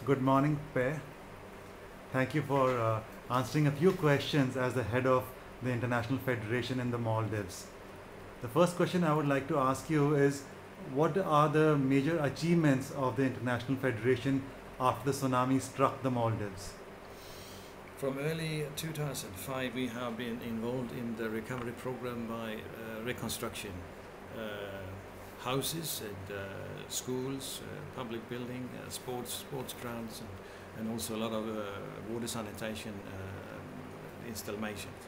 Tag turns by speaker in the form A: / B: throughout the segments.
A: Good morning, Per. Thank you for answering a few questions as the head of the International Federation in the Maldives. The first question I would like to ask you is, what are the major achievements of the International Federation after the tsunami struck the Maldives?
B: From early 2005, we have been involved in the recovery program by reconstruction. Houses and schools, public building, sports grounds, and also a lot of water sanitation installations.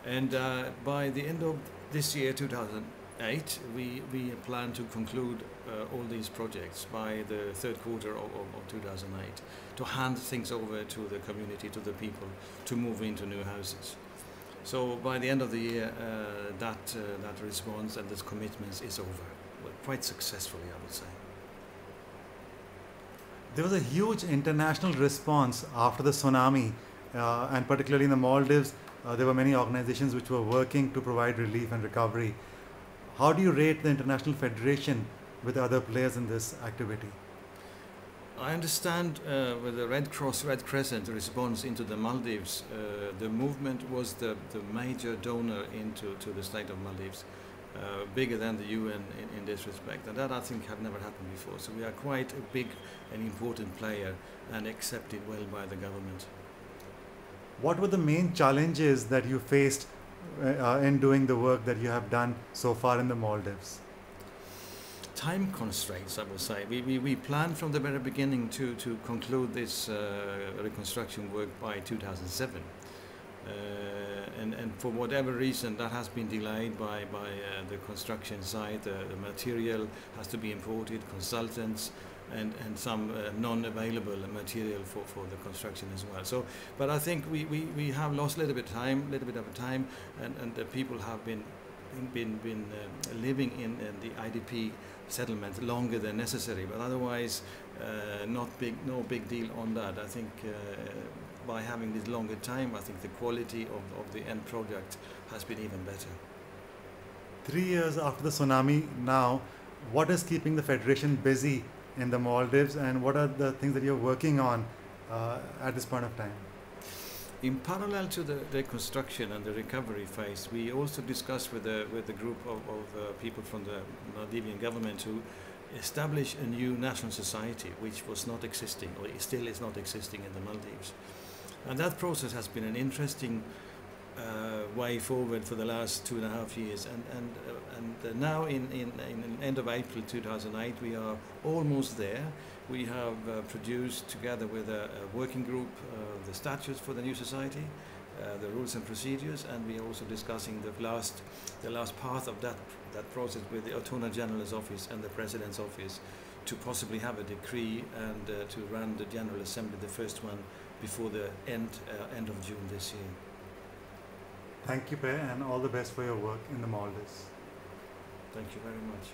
B: And by the end of this year, 2008, we plan to conclude all these projects by the third quarter of 2008, to hand things over to the community, to the people, to move into new houses. So by the end of the year, that response and this commitment is over. Well, quite successfully, I would say.
A: There was a huge international response after the tsunami, and particularly in the Maldives, there were many organizations which were working to provide relief and recovery. How do you rate the International Federation with other players in this activity?
B: I understand with the Red Crescent response into the Maldives, the movement was the major donor to the state of Maldives, bigger than the UN in this respect, and that I think have never happened before. So we are quite a big and important player and accepted well by the government.
A: What were the main challenges that you faced in doing the work that you have done so far in the Maldives?
B: Time constraints, I would say. We planned from the very beginning to conclude this reconstruction work by 2007. And for whatever reason, that has been delayed by the construction site. The material has to be imported, consultants, and some non-available material for the construction as well. So, but I think we have lost a little bit of time, and the people have been living in the IDP settlement longer than necessary. But otherwise, no big deal on that. I think by having this longer time, I think the quality of the end project has been even better.
A: 3 years after the tsunami now, what is keeping the Federation busy in the Maldives, and what are the things that you're working on at this point of time?
B: In parallel to the reconstruction and the recovery phase, we also discussed with the group of people from the Maldivian government to establish a new national society, which was not existing, or still is not existing in the Maldives. And that process has been an interesting way forward for the last 2.5 years. And now in end of April 2008, we are almost there. We have produced together with a working group the statutes for the new society, the rules and procedures, and we are also discussing the last part of that process with the Attorney General's office and the President's office to possibly have a decree and to run the General Assembly, the first one, before the end of June this year.
A: Thank you, Per, and all the best for your work in the Maldives.
B: Thank you very much.